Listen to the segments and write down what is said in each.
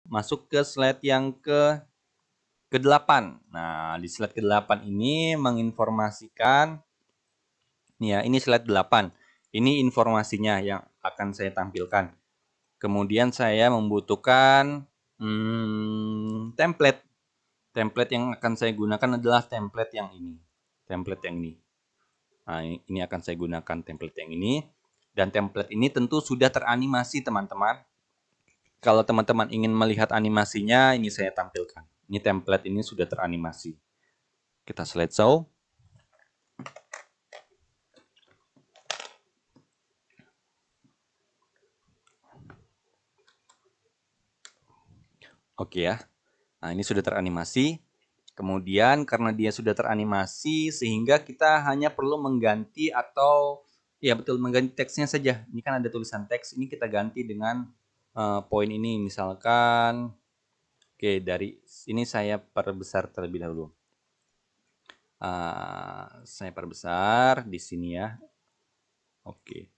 masuk ke slide yang ke-8. Nah, di slide ke-8 ini menginformasikan, nih ya, ini slide 8. Ini informasinya yang akan saya tampilkan. Kemudian saya membutuhkan template. Template yang akan saya gunakan adalah template yang ini. Template yang ini. Nah, ini akan saya gunakan template yang ini. Dan template ini tentu sudah teranimasi, teman-teman. Kalau teman-teman ingin melihat animasinya, ini saya tampilkan. Ini template ini sudah teranimasi. Kita slideshow. Oke ya. Nah, ini sudah teranimasi. Kemudian karena dia sudah teranimasi sehingga kita hanya perlu mengganti atau ya betul mengganti teksnya saja. Ini kan ada tulisan teks, ini kita ganti dengan poin ini misalkan. Oke, dari ini saya perbesar terlebih dahulu. Saya perbesar di sini ya. Oke.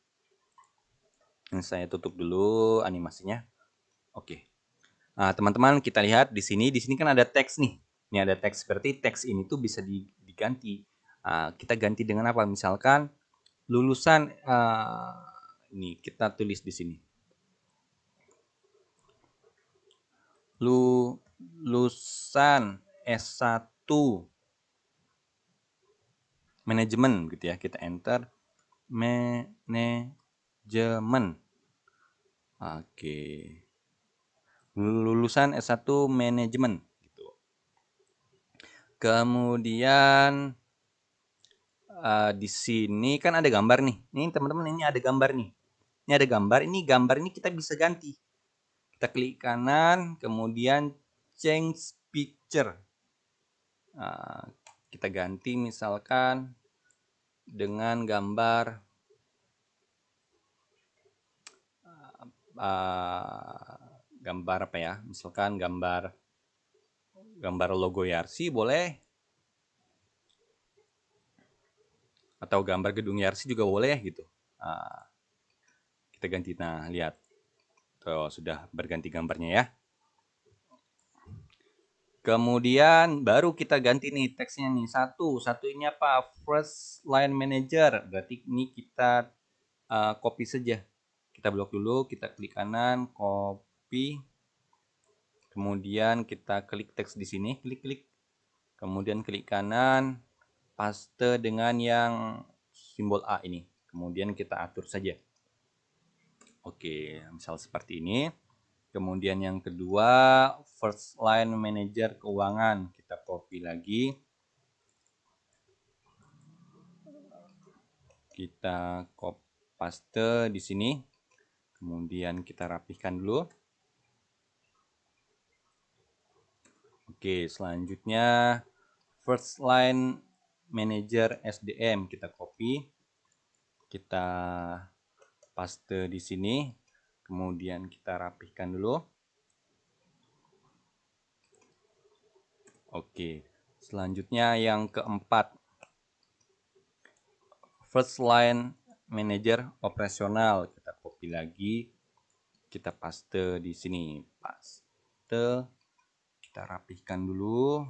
Ini saya tutup dulu animasinya. Oke. Nah, teman-teman kita lihat di sini kan ada teks nih. Ini ada teks, berarti teks ini tuh bisa diganti. Kita ganti dengan apa? Misalkan lulusan ini kita tulis di sini. Lulusan S1 manajemen gitu ya. Kita enter manajemen. Oke. Lulusan S1 manajemen gitu. Kemudian di sini kan ada gambar nih. Ini teman-teman, ini ada gambar nih. Ini ada gambar. Ini gambar ini kita bisa ganti. Kita klik kanan, kemudian change picture. Kita ganti misalkan dengan gambar gambar apa ya? Misalkan gambar logo Yarsi boleh. Atau gambar gedung Yarsi juga boleh gitu. Kita ganti. Nah, lihat. Tuh, sudah berganti gambarnya ya. Kemudian baru kita ganti nih teksnya nih. Satu ini apa? First line manager. Berarti ini kita copy saja. Kita blok dulu, kita klik kanan, copy. Kemudian kita klik teks di sini, klik. Kemudian klik kanan, paste dengan yang simbol A ini. Kemudian kita atur saja. Oke, misal seperti ini. Kemudian yang kedua, first line manager keuangan. Kita copy lagi. Kita copy paste di sini. Kemudian kita rapihkan dulu. Oke, selanjutnya first line manager SDM kita copy. Kita paste di sini. Kemudian kita rapihkan dulu. Oke, selanjutnya yang keempat, first line manager operasional. Kita copy lagi, kita paste di sini, paste, kita rapihkan dulu.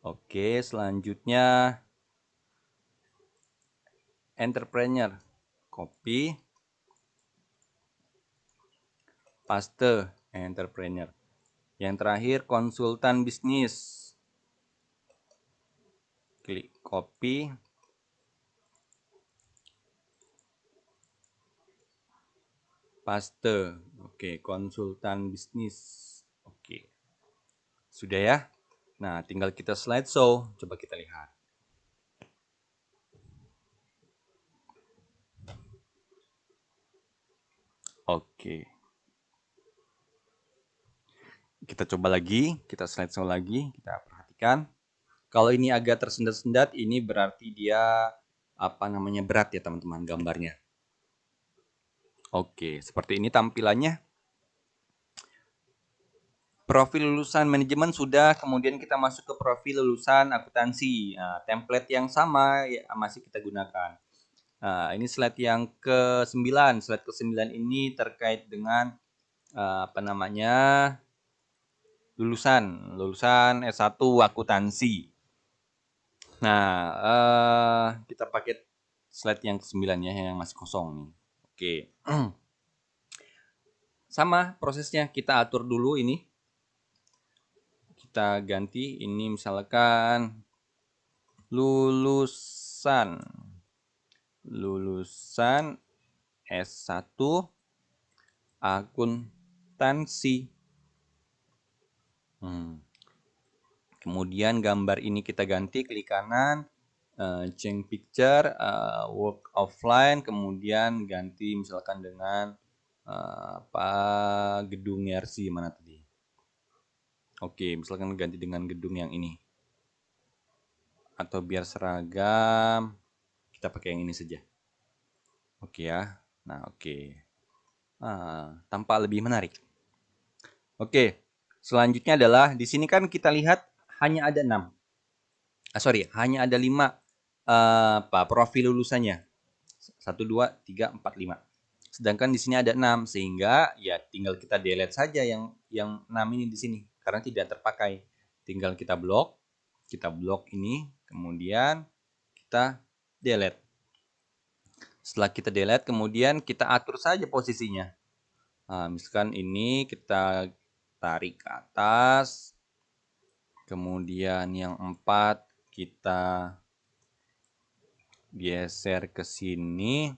Oke, selanjutnya entrepreneur, copy, paste, entrepreneur. Yang terakhir konsultan bisnis, klik copy, paste. Oke, konsultan bisnis. Oke, sudah ya. Nah, tinggal kita slideshow. Coba kita lihat. Oke. Kita coba lagi, kita slideshow lagi, kita perhatikan. Kalau ini agak tersendat-sendat, ini berarti dia berat ya teman-teman gambarnya. Oke, seperti ini tampilannya. Profil lulusan manajemen sudah, kemudian kita masuk ke profil lulusan akuntansi. Nah, template yang sama ya, masih kita gunakan. Nah, ini slide yang ke-9. Slide ke-9 ini terkait dengan apa namanya, lulusan S1 akuntansi. Nah, kita pakai slide yang ke-9 ya, yang masih kosong nih. Oke. Sama prosesnya, kita atur dulu ini. Kita ganti ini misalkan lulusan S1 akuntansi. Kemudian gambar ini kita ganti, klik kanan, change picture, work offline, kemudian ganti misalkan dengan gedung YRC mana tadi. Oke, misalkan ganti dengan gedung yang ini. Atau biar seragam, kita pakai yang ini saja. Oke ya. Nah, oke. Tampak lebih menarik. Oke. Selanjutnya adalah di sini kan kita lihat hanya ada 6. Hanya ada 5 profil lulusannya. 1 2 3 4 5. Sedangkan di sini ada 6, sehingga ya tinggal kita delete saja yang 6 ini di sini karena tidak terpakai. Tinggal kita blok ini, kemudian kita delete. Setelah kita delete, kemudian kita atur saja posisinya. Nah, misalkan ini kita tarik ke atas, kemudian yang 4 kita geser ke sini,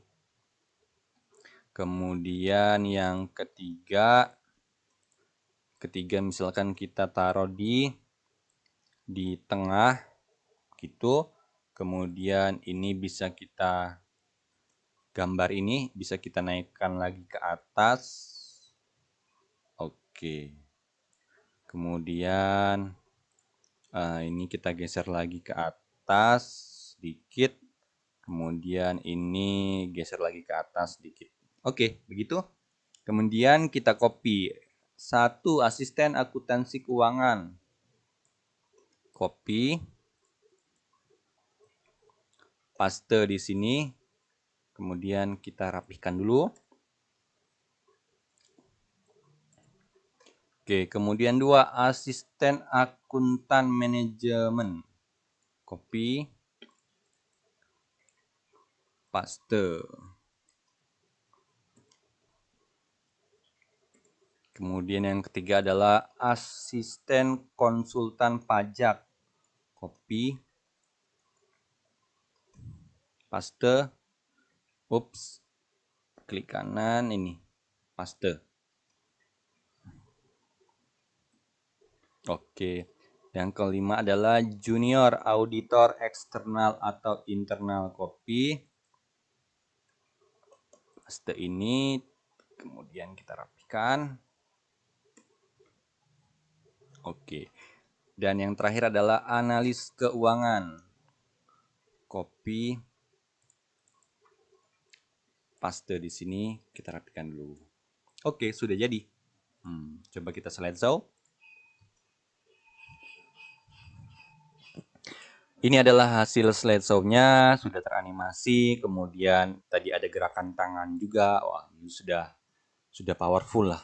kemudian yang ketiga misalkan kita taruh di tengah gitu, kemudian ini bisa kita gambar ini bisa kita naikkan lagi ke atas. Oke. Kemudian ini kita geser lagi ke atas sedikit. Kemudian ini geser lagi ke atas sedikit. Oke, begitu. Kemudian kita copy. 1 asisten akuntansi keuangan. Copy. Paste di sini. Kemudian kita rapihkan dulu. Oke, kemudian 2 asisten akuntan manajemen. Copy. Paste. Kemudian yang ketiga adalah asisten konsultan pajak. Copy. Paste. Ups. Klik kanan ini. Paste. Oke. Yang kelima adalah junior auditor eksternal atau internal. Copy. Paste ini. Kemudian kita rapikan. Oke. Dan yang terakhir adalah analis keuangan. Copy. Paste di sini, kita rapikan dulu. Oke, sudah jadi. Coba kita slideshow. Ini adalah hasil slideshow-nya, sudah teranimasi, kemudian tadi ada gerakan tangan juga. Wah, ini sudah powerful lah.